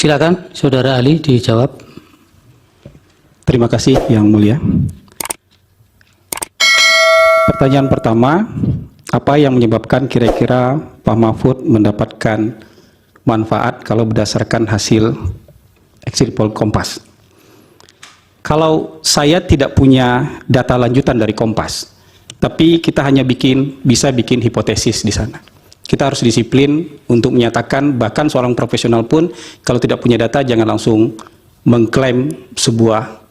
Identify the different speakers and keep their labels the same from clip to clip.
Speaker 1: Silakan, Saudara Ali dijawab.
Speaker 2: Terima kasih Yang Mulia. Pertanyaan pertama, apa yang menyebabkan kira-kira Pak Mahfud mendapatkan manfaat kalau berdasarkan hasil exit poll Kompas? Kalau saya tidak punya data lanjutan dari Kompas, tapi kita hanya bisa bikin hipotesis di sana. Kita harus disiplin untuk menyatakan, bahkan seorang profesional pun kalau tidak punya data jangan langsung mengklaim sebuah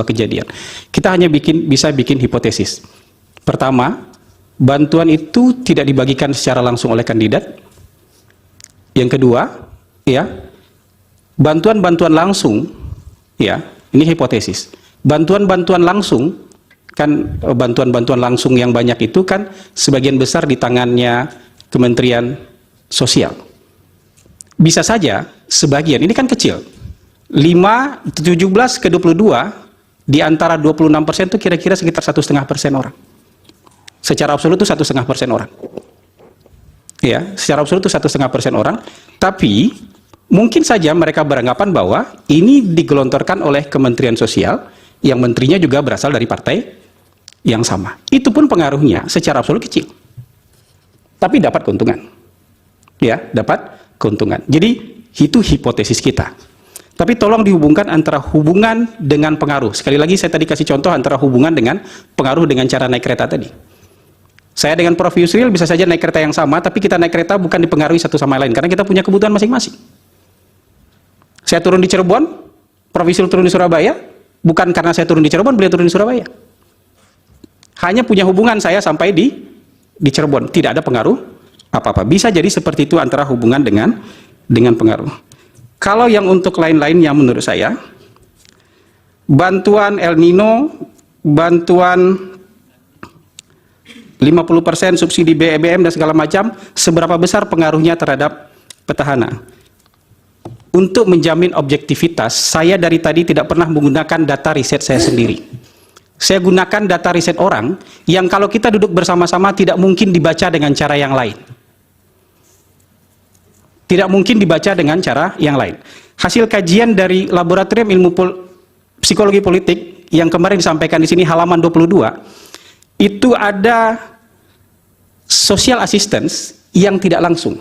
Speaker 2: kejadian. Kita hanya bisa bikin hipotesis. Pertama, bantuan itu tidak dibagikan secara langsung oleh kandidat. Yang kedua, ya, bantuan-bantuan langsung, ya, ini hipotesis. Bantuan-bantuan langsung kan, bantuan-bantuan langsung yang banyak itu kan sebagian besar di tangannya Kementerian Sosial. Bisa saja sebagian, ini kan kecil, 17 ke 22 di antara 26% itu kira-kira sekitar 1,5% orang. Secara absolut itu 1,5% orang. Ya, secara absolut itu 1,5% orang. Tapi mungkin saja mereka beranggapan bahwa ini digelontorkan oleh Kementerian Sosial yang menterinya juga berasal dari partai yang sama. Itu pun pengaruhnya secara absolut kecil. Tapi dapat keuntungan. Ya, dapat keuntungan. Jadi itu hipotesis kita. Tapi tolong dihubungkan antara hubungan dengan pengaruh. Sekali lagi saya tadi kasih contoh antara hubungan dengan pengaruh dengan cara naik kereta tadi. Saya dengan Prof. Yusril bisa saja naik kereta yang sama, tapi kita naik kereta bukan dipengaruhi satu sama lain, karena kita punya kebutuhan masing-masing. Saya turun di Cirebon, Prof. Yusril turun di Surabaya, bukan karena saya turun di Cirebon, beliau turun di Surabaya. Hanya punya hubungan saya sampai di Cirebon, tidak ada pengaruh apa-apa. Bisa jadi seperti itu antara hubungan dengan pengaruh. Kalau yang untuk lain-lainnya menurut saya, bantuan El Nino, bantuan 50% subsidi BBM dan segala macam, seberapa besar pengaruhnya terhadap petahana? Untuk menjamin objektivitas, saya dari tadi tidak pernah menggunakan data riset saya sendiri. Saya gunakan data riset orang yang kalau kita duduk bersama-sama tidak mungkin dibaca dengan cara yang lain. Tidak mungkin dibaca dengan cara yang lain. Hasil kajian dari Laboratorium Ilmu Psikologi Politik yang kemarin disampaikan di sini halaman 22, itu ada social assistance yang tidak langsung.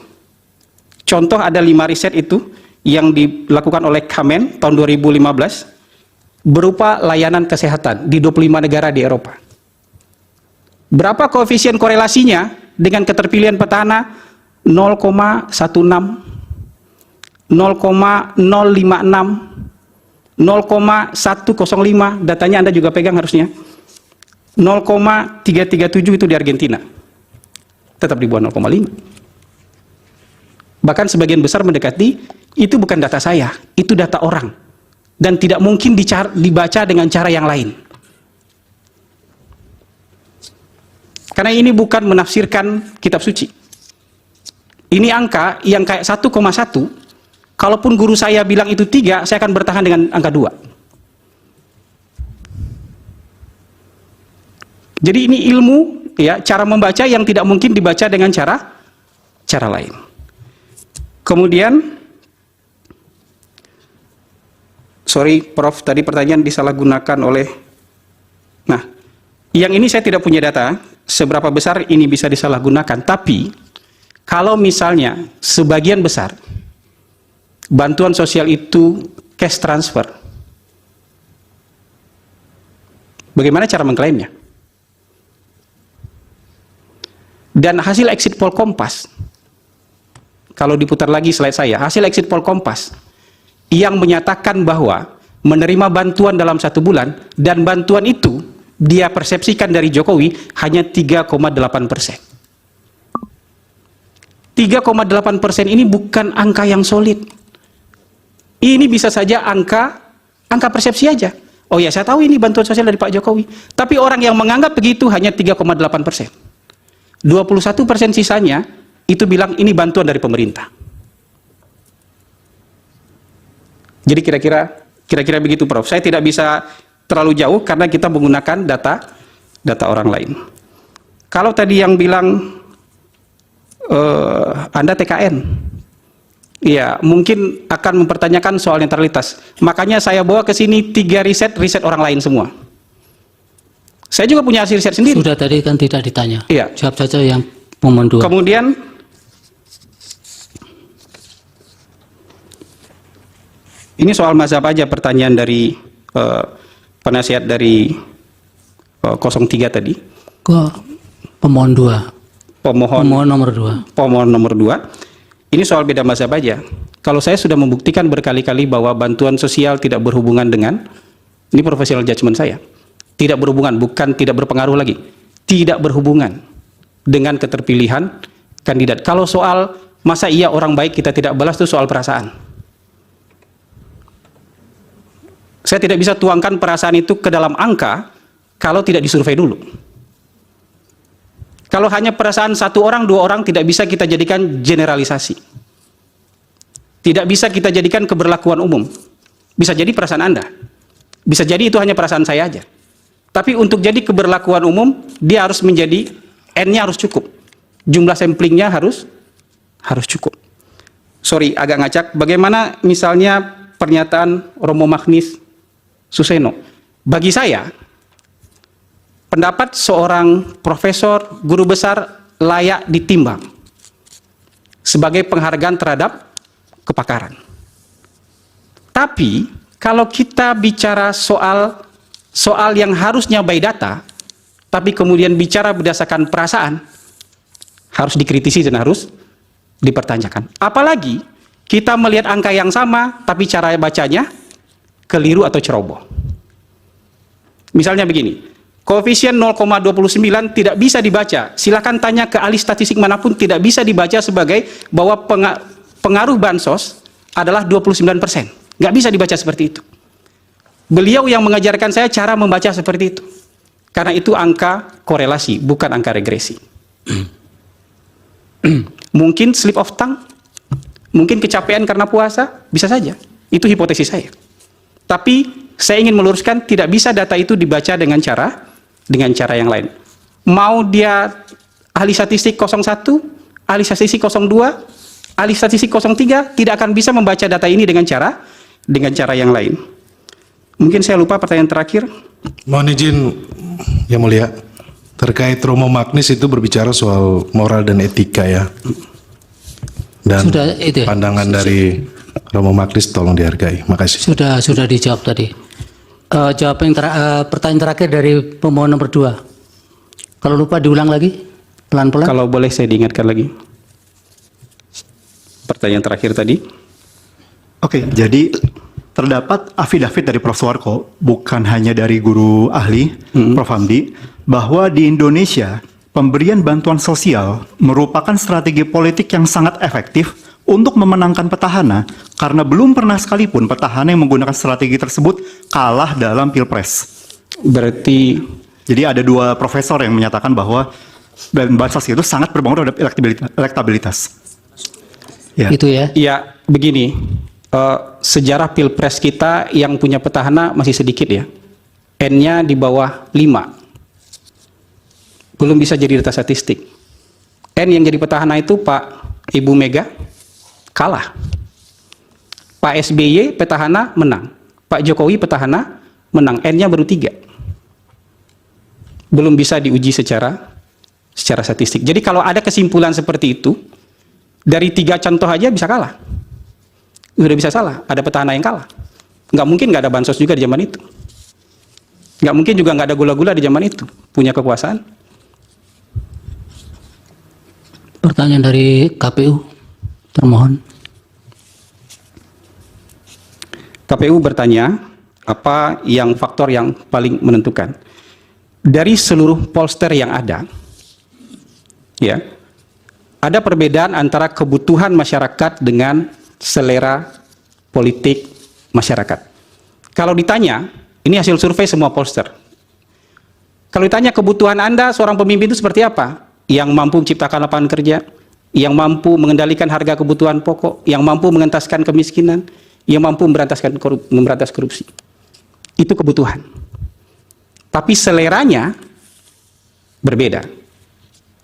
Speaker 2: Contoh ada 5 riset itu yang dilakukan oleh Kamen tahun 2015 berupa layanan kesehatan di 25 negara di Eropa. Berapa koefisien korelasinya dengan keterpilihan petahana? 0,16, 0,056, 0,105, datanya Anda juga pegang harusnya. 0,337 itu di Argentina. Tetap di bawah 0,5. Bahkan sebagian besar mendekati, itu bukan data saya, itu data orang. Dan tidak mungkin dibaca dengan cara yang lain. Karena ini bukan menafsirkan kitab suci. Ini angka yang kayak 1,1, kalaupun guru saya bilang itu 3, saya akan bertahan dengan angka 2. Jadi ini ilmu, ya, cara membaca yang tidak mungkin dibaca dengan cara lain. Kemudian, sorry Prof, tadi pertanyaan disalahgunakan oleh, nah, yang ini saya tidak punya data, seberapa besar ini bisa disalahgunakan, tapi, kalau misalnya, sebagian besar, bantuan sosial itu cash transfer, bagaimana cara mengklaimnya? Dan hasil exit poll Kompas, kalau diputar lagi slide saya, hasil exit poll Kompas, yang menyatakan bahwa menerima bantuan dalam 1 bulan, dan bantuan itu dia persepsikan dari Jokowi hanya 3,8%. 3,8% ini bukan angka yang solid. Ini bisa saja angka persepsi aja. Oh ya, saya tahu ini bantuan sosial dari Pak Jokowi. Tapi orang yang menganggap begitu hanya 3,8%. 21% sisanya itu bilang ini bantuan dari pemerintah. Jadi kira-kira begitu Prof. Saya tidak bisa terlalu jauh karena kita menggunakan data orang lain. Kalau tadi yang bilang Anda TKN, Ya, mungkin akan mempertanyakan soal netralitas. Makanya saya bawa ke sini 3 riset orang lain semua. Saya juga punya hasil riset sendiri.
Speaker 1: Sudah tadi kan tidak ditanya.
Speaker 2: Iya.
Speaker 1: Jawab saja yang pemohon 2.
Speaker 2: Kemudian ini soal mazhab aja pertanyaan dari penasihat dari 03 tadi.
Speaker 1: Kok pemohon 2?
Speaker 2: Pemohon
Speaker 1: nomor 2.
Speaker 2: Pemohon nomor 2. Ini soal beda mazhab aja. Kalau saya sudah membuktikan berkali-kali bahwa bantuan sosial tidak berhubungan dengan, ini professional judgment saya, tidak berhubungan, bukan tidak berpengaruh lagi, tidak berhubungan dengan keterpilihan kandidat. Kalau soal masa iya orang baik kita tidak balas, itu soal perasaan. Saya tidak bisa tuangkan perasaan itu ke dalam angka kalau tidak disurvei dulu. Kalau hanya perasaan 1 orang, 2 orang, tidak bisa kita jadikan generalisasi. Tidak bisa kita jadikan keberlakuan umum. Bisa jadi perasaan Anda. Bisa jadi itu hanya perasaan saya aja. Tapi untuk jadi keberlakuan umum, dia harus menjadi, N-nya harus cukup. Jumlah samplingnya harus cukup. Sorry, agak ngacak. Bagaimana misalnya pernyataan Romo Magnis Suseno? Bagi saya, pendapat seorang profesor, guru besar layak ditimbang sebagai penghargaan terhadap kepakaran. Tapi kalau kita bicara soal yang harusnya by data, tapi kemudian bicara berdasarkan perasaan, harus dikritisi dan harus dipertanyakan. Apalagi kita melihat angka yang sama, tapi cara bacanya keliru atau ceroboh. Misalnya begini, koefisien 0,29 tidak bisa dibaca. Silakan tanya ke ahli statistik manapun, tidak bisa dibaca sebagai bahwa pengaruh bansos adalah 29%. Nggak bisa dibaca seperti itu. Beliau yang mengajarkan saya cara membaca seperti itu. Karena itu angka korelasi, bukan angka regresi. Mungkin slip of tongue, mungkin kecapean karena puasa, bisa saja. Itu hipotesis saya. Tapi saya ingin meluruskan, tidak bisa data itu dibaca dengan cara yang lain. Mau dia ahli statistik 01, ahli statistik 02, ahli statistik 03, tidak akan bisa membaca data ini dengan cara yang lain. Mungkin saya lupa pertanyaan terakhir.
Speaker 3: Mohon izin, Yang Mulia, terkait Romo Magnis itu berbicara soal moral dan etika ya. Dan
Speaker 1: Sudah, itu ya?
Speaker 3: pandangan dari Romo Magnis tolong dihargai. Makasih.
Speaker 1: Sudah dijawab tadi. Jawab yang pertanyaan terakhir dari pemohon nomor 2. Kalau lupa diulang lagi, pelan-pelan.
Speaker 2: Kalau boleh saya diingatkan lagi. Pertanyaan terakhir tadi.
Speaker 4: Oke, jadi terdapat afidavit dari Prof. Suwarko, bukan hanya dari guru ahli, Prof. Hamdi, bahwa di Indonesia pemberian bantuan sosial merupakan strategi politik yang sangat efektif untuk memenangkan petahana, karena belum pernah sekalipun petahana yang menggunakan strategi tersebut kalah dalam Pilpres.
Speaker 2: Berarti
Speaker 4: Jadi ada 2 profesor yang menyatakan bahwa bansos itu sangat berpengaruh terhadap elektabilitas. Ya.
Speaker 1: Itu ya.
Speaker 2: ya begini, sejarah Pilpres kita yang punya petahana masih sedikit ya. N-nya di bawah 5. Belum bisa jadi data statistik. N yang jadi petahana itu Pak Ibu Mega kalah. Pak SBY petahana menang. Pak Jokowi petahana menang. N-nya baru 3. Belum bisa diuji secara statistik. Jadi kalau ada kesimpulan seperti itu, dari 3 contoh aja bisa kalah. Udah bisa salah, ada petahana yang kalah. Nggak mungkin nggak ada bansos juga di zaman itu. Nggak mungkin juga nggak ada gula-gula di zaman itu. Punya kekuasaan.
Speaker 1: Pertanyaan dari KPU, termohon.
Speaker 2: KPU bertanya, apa yang faktor yang paling menentukan? Dari seluruh pollster yang ada, ya, ada perbedaan antara kebutuhan masyarakat dengan selera politik masyarakat. Kalau ditanya, ini hasil survei semua pollster. Kalau ditanya kebutuhan Anda seorang pemimpin itu seperti apa? Yang mampu menciptakan lapangan kerja, yang mampu mengendalikan harga kebutuhan pokok, yang mampu mengentaskan kemiskinan, yang mampu memberantas korupsi. Itu kebutuhan. Tapi seleranya berbeda.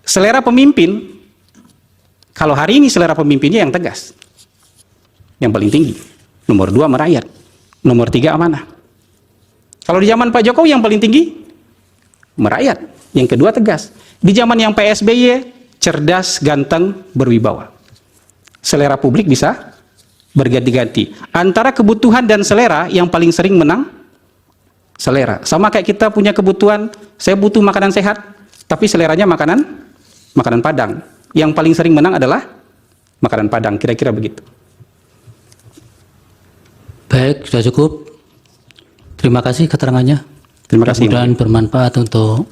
Speaker 2: Selera pemimpin, kalau hari ini selera pemimpinnya yang tegas. yang paling tinggi. Nomor 2 merakyat. Nomor 3 amanah. Kalau di zaman Pak Jokowi yang paling tinggi merakyat. Yang kedua tegas. Di zaman yang PSBY cerdas, ganteng, berwibawa. Selera publik bisa berganti-ganti. Antara kebutuhan dan selera yang paling sering menang selera. Sama kayak kita punya kebutuhan, saya butuh makanan sehat, tapi seleranya makanan Padang. Yang paling sering menang adalah makanan Padang, kira-kira begitu.
Speaker 1: Baik, sudah cukup. Terima kasih keterangannya.
Speaker 2: Terima kasih.
Speaker 1: Mudah-mudahan bermanfaat untuk